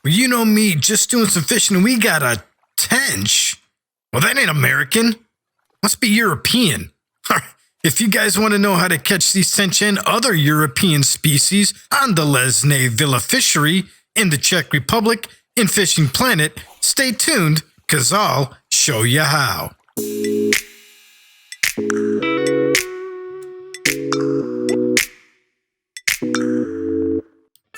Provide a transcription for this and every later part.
Well, you know me, just doing some fishing, and we got a tench. Well, that ain't American. Must be European. If you guys want to know how to catch these tench and other European species on the Lesni Vila Fishery in the Czech Republic in Fishing Planet, stay tuned, because I'll show you how.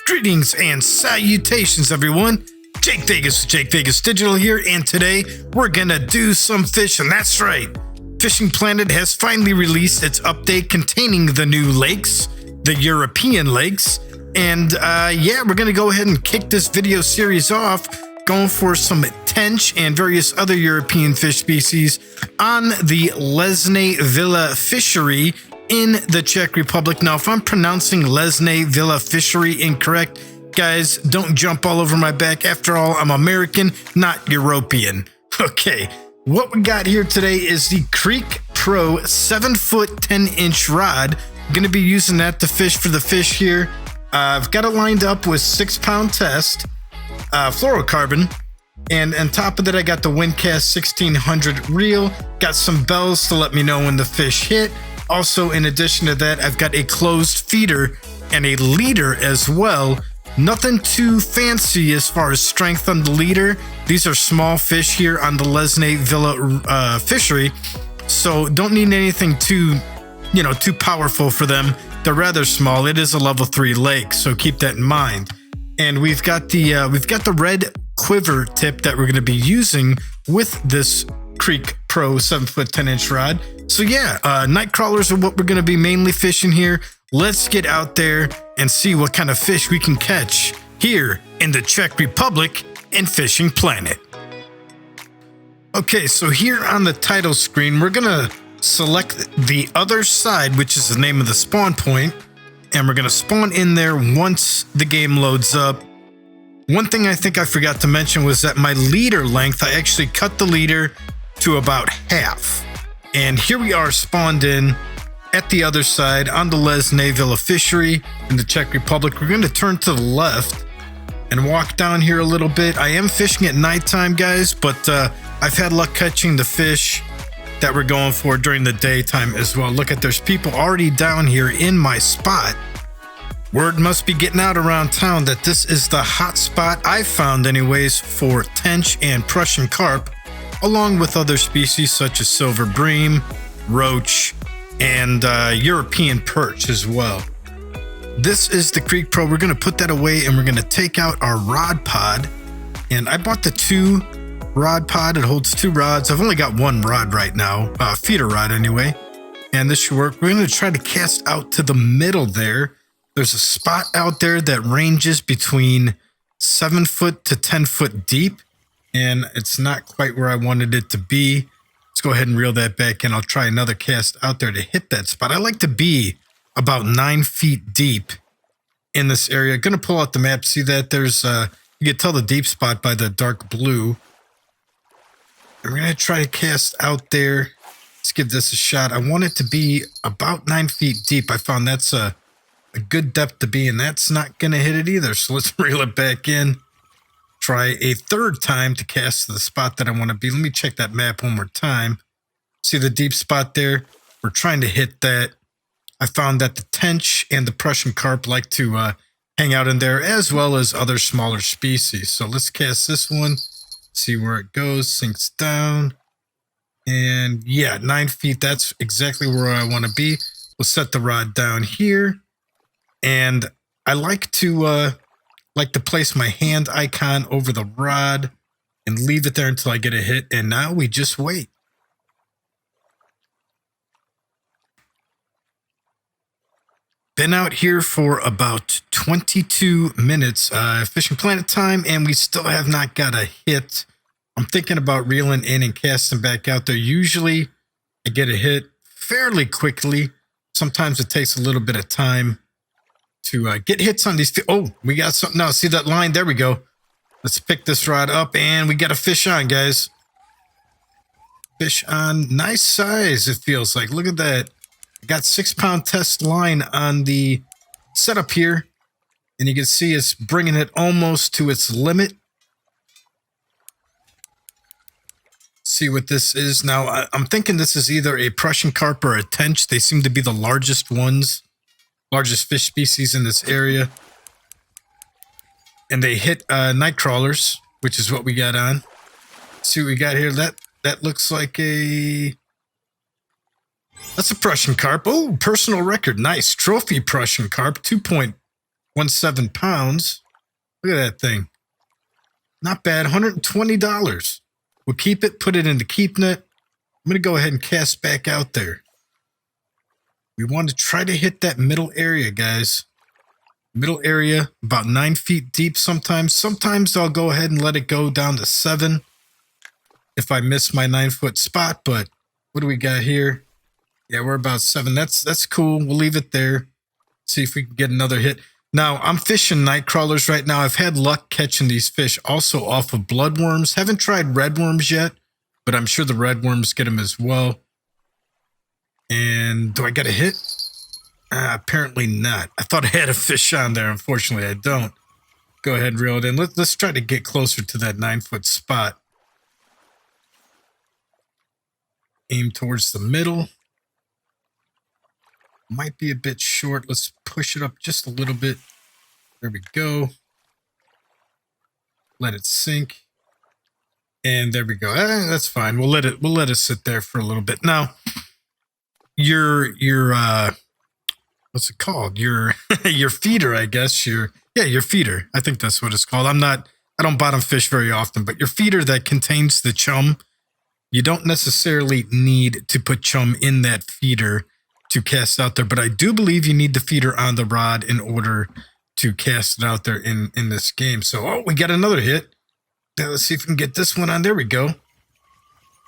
Greetings and salutations, everyone. Jake Vegas with Jake Vegas Digital here, and today we're gonna do some fishing. That's right. Fishing Planet has finally released its update containing the new lakes, the European lakes, and yeah, we're gonna go ahead and kick this video series off, going for some tench and various other European fish species on the Lesni Vila Fishery in the Czech Republic. Now, if I'm pronouncing Lesni Vila Fishery incorrect, guys, don't jump all over my back. After all, I'm American, not European. Okay, what we got here today is the Creek Pro 7-foot 10-inch rod. I'm going to be using that to fish for the fish here. I've got it lined up with 6-pound test, fluorocarbon, and on top of that, I got the Windcast 1600 reel. Got some bells to let me know when the fish hit. Also, in addition to that, I've got a closed feeder and a leader as well. Nothing too fancy as far as strength on the leader. These are small fish here on the Lesni Vila Fishery, so don't need anything too powerful for them. They're rather small. It is a level 3 lake, so keep that in mind. And we've got the red quiver tip that we're going to be using with this Creek Pro 7-foot 10-inch rod. So yeah, night crawlers are what we're going to be mainly fishing here. Let's get out there and see what kind of fish we can catch here in the Czech Republic and Fishing Planet. Okay, so here on the title screen, we're going to select the other side, which is the name of the spawn point, and we're going to spawn in there once the game loads up. One thing I think I forgot to mention was that my leader length, I actually cut the leader to about half. And here we are spawned in at the other side on the Lesni Vila Fishery in the Czech Republic. We're going to turn to the left and walk down here a little bit. I am fishing at nighttime, guys, but I've had luck catching the fish that we're going for during the daytime as well. Look at, there's people already down here in my spot. Word must be getting out around town that this is the hot spot I've found anyways for tench and Prussian carp, along with other species such as silver bream, roach, and European perch as well. This is the Creek Pro. We're going to put that away and we're going to take out our rod pod. And I bought the 2 rod pod. It holds 2 rods. I've only got 1 rod right now, feeder rod anyway. And this should work. We're going to try to cast out to the middle there. There's a spot out there that ranges between 7 foot to 10 foot deep. And it's not quite where I wanted it to be. Let's go ahead and reel that back in. I'll try another cast out there to hit that spot. I like to be about 9 feet deep in this area. Gonna pull out the map. See that there's you can tell the deep spot by the dark blue. And we're gonna try to cast out there. Let's give this a shot. I want it to be about 9 feet deep. I found that's a good depth to be, and that's not gonna hit it either. So let's reel it back in. Try a third time to cast to the spot that I want to be. Let me check that map one more time. See the deep spot there? We're trying to hit that. I found that the tench and the Prussian carp like to hang out in there, as well as other smaller species. So let's cast this one, see where it goes, sinks down. And yeah, 9 feet, that's exactly where I want to be. We'll set the rod down here. And I like to place my hand icon over the rod and leave it there until I get a hit. And now we just wait. Been out here for about 22 minutes, Fishing Planet time, and we still have not got a hit. I'm thinking about reeling in and casting back out there. Usually I get a hit fairly quickly. Sometimes it takes a little bit of time to get hits on these. Oh, we got something now. See that line? There we go. Let's pick this rod up, and we got a fish on, guys. Fish on. Nice size, it feels like. Look at that. Got 6-pound test line on the setup here. And you can see it's bringing it almost to its limit. See what this is now. I'm thinking this is either a Prussian carp or a tench. They seem to be the largest ones, largest fish species in this area. And they hit night crawlers, which is what we got on. See what we got here. That looks like that's a Prussian carp. Oh, personal record. Nice. Trophy Prussian carp. 2.17 pounds. Look at that thing. Not bad. $120. We'll keep it, put it into keep net. I'm going to go ahead and cast back out there. We want to try to hit that middle area, guys. Middle area, about 9 feet deep sometimes. Sometimes I'll go ahead and let it go down to 7 if I miss my 9-foot spot. But what do we got here? Yeah, we're about 7. That's cool. We'll leave it there. See if we can get another hit. Now, I'm fishing night crawlers right now. I've had luck catching these fish also off of bloodworms. Haven't tried redworms yet, but I'm sure the redworms get them as well. And do I get a hit? Apparently not. I thought I had a fish on there. Unfortunately, I don't. Go ahead and reel it in. Let's try to get closer to that 9-foot spot. Aim towards the middle. Might be a bit short. Let's push it up just a little bit. There we go. Let it sink. And there we go. That's fine. We'll let it sit there for a little bit. Now, your what's it called? Your feeder, I guess. Your feeder. I think that's what it's called. I don't bottom fish very often, but your feeder that contains the chum, you don't necessarily need to put chum in that feeder to cast out there, but I do believe you need the feeder on the rod in order to cast it out there in this game. So, we got another hit. Now, let's see if we can get this one on. There we go.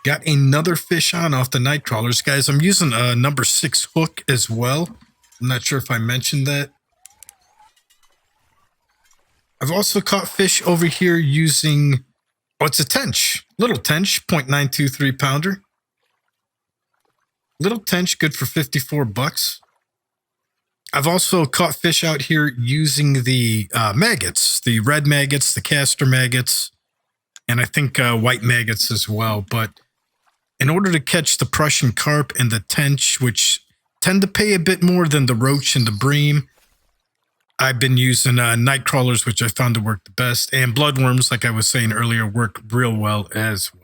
Got another fish on off the night crawlers. Guys, I'm using a number 6 hook as well. I'm not sure if I mentioned that. I've also caught fish over here using, it's a tench. Little tench, 0.923 pounder. Little tench, good for $54. I've also caught fish out here using the maggots, the red maggots, the castor maggots, and I think white maggots as well. But in order to catch the Prussian carp and the tench, which tend to pay a bit more than the roach and the bream, I've been using night crawlers, which I found to work the best, and bloodworms, like I was saying earlier, work real well as well.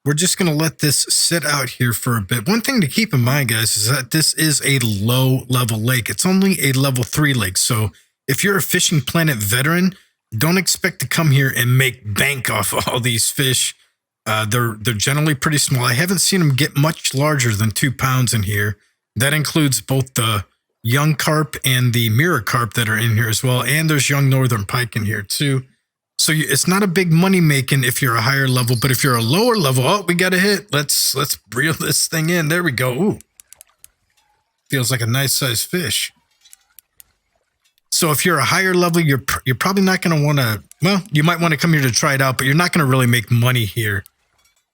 We're just going to let this sit out here for a bit. One thing to keep in mind, guys, is that this is a low-level lake. It's only a level 3 lake, so if you're a Fishing Planet veteran, don't expect to come here and make bank off all these fish. They're generally pretty small. I haven't seen them get much larger than 2 pounds in here. That includes both the young carp and the mirror carp that are in here as well, and there's young northern pike in here too. So it's not a big money making if you're a higher level, but if you're a lower level, we got a hit. Let's reel this thing in. There we go. Ooh, feels like a nice sized fish. So if you're a higher level, you're probably not going to want to. Well, you might want to come here to try it out, but you're not going to really make money here.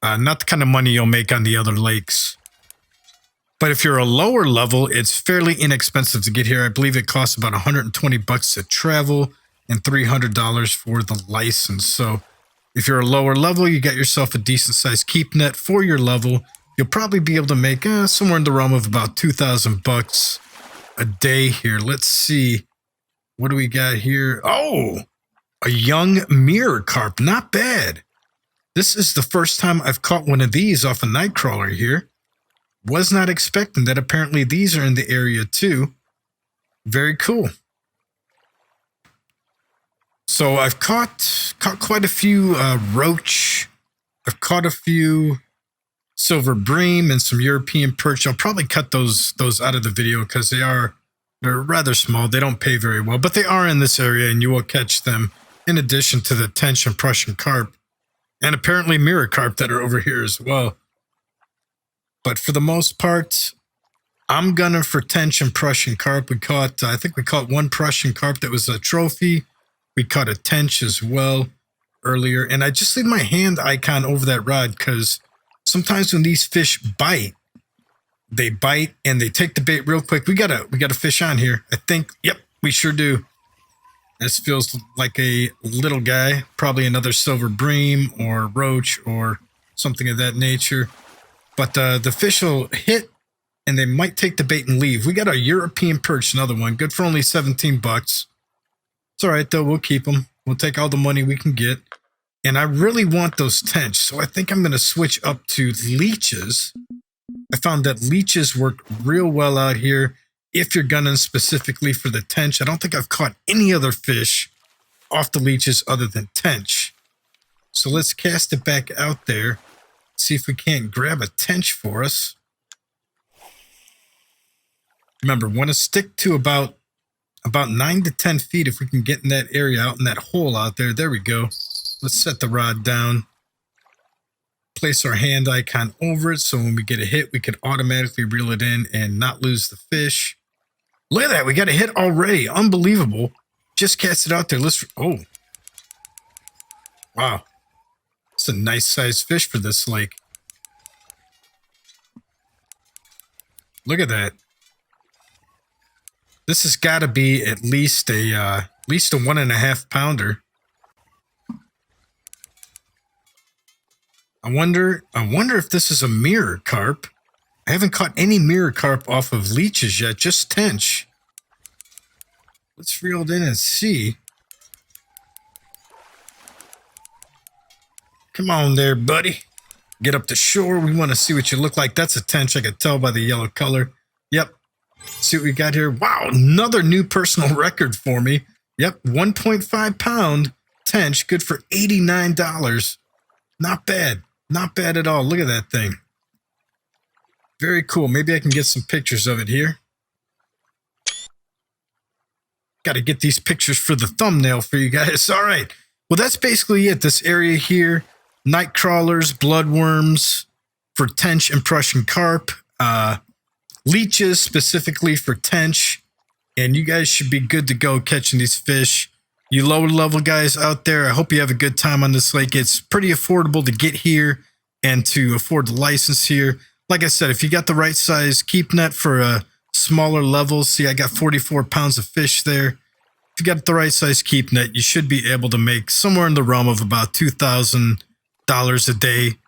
Not the kind of money you'll make on the other lakes. But if you're a lower level, it's fairly inexpensive to get here. I believe it costs about $120 to travel and $300 for the license. So if you're a lower level, you got yourself a decent sized keep net for your level. You'll probably be able to make somewhere in the realm of about $2,000 a day here. Let's see. What do we got here? Oh, a young mirror carp. Not bad. This is the first time I've caught one of these off a night crawler here. Was not expecting that. Apparently these are in the area too. Very cool. So I've caught quite a few roach. I've caught a few silver bream and some European perch. I'll probably cut those out of the video because they're rather small. They don't pay very well, but they are in this area and you will catch them in addition to the tench and Prussian carp and apparently mirror carp that are over here as well. But for the most part, I'm gunning for tench and Prussian carp. I think we caught one Prussian carp that was a trophy. We caught a tench as well earlier. And I just leave my hand icon over that rod because sometimes when these fish bite, they bite and they take the bait real quick. We got a fish on here. I think, yep, we sure do. This feels like a little guy, probably another silver bream or roach or something of that nature. But the fish will hit and they might take the bait and leave. We got our European perch, another one, good for only 17 bucks. It's all right though, we'll keep them. We'll take all the money we can get. And I really want those tench, so I think I'm going to switch up to leeches. I found that leeches work real well out here if you're gunning specifically for the tench. I don't think I've caught any other fish off the leeches other than tench. So let's cast it back out there, see if we can't grab a tench for us. Remember, want to stick to about 9 to 10 feet if we can get in that area, out in that hole out there. There we go. Let's set the rod down. Place our hand icon over it so when we get a hit, we can automatically reel it in and not lose the fish. Look at that. We got a hit already. Unbelievable. Just cast it out there. Oh. Wow. It's a nice sized fish for this lake. Look at that. This has got to be at least a 1.5 pounder. I wonder if this is a mirror carp. I haven't caught any mirror carp off of leeches yet, just tench. Let's reel it in and see. Come on there, buddy. Get up to shore. We want to see what you look like. That's a tench. I could tell by the yellow color. Yep. See what we got here. Wow, another new personal record for me. Yep, 1.5 pound tench, good for $89. Not bad. Not bad at all. Look at that thing. Very cool. Maybe I can get some pictures of it here. Got to get these pictures for the thumbnail for you guys. All right. Well, that's basically it. This area here, night crawlers, bloodworms for tench and Prussian carp, leeches specifically for tench, and you guys should be good to go catching these fish. You lower level guys out there, I hope you have a good time on this lake. It's pretty affordable to get here and to afford the license here. Like I said, if you got the right size keep net for a smaller level, see I got 44 pounds of fish there. If you got the right size keep net, you should be able to make somewhere in the realm of about $2,000 a day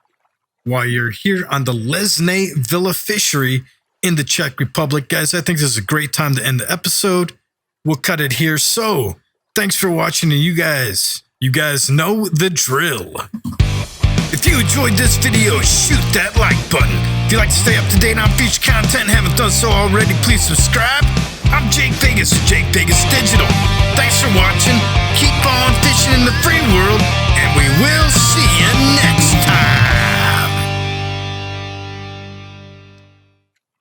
while you're here on the Lesni Vila Fishery in the Czech Republic. Guys, I think this is a great time to end the episode. We'll cut it here. So thanks for watching, and you guys know the drill. If you enjoyed this video, shoot that like button. If you'd like to stay up to date on future content and haven't done so already, please subscribe. I'm Jake Vegas for Jake Vegas Digital. Thanks for watching. Keep on fishing in the free world.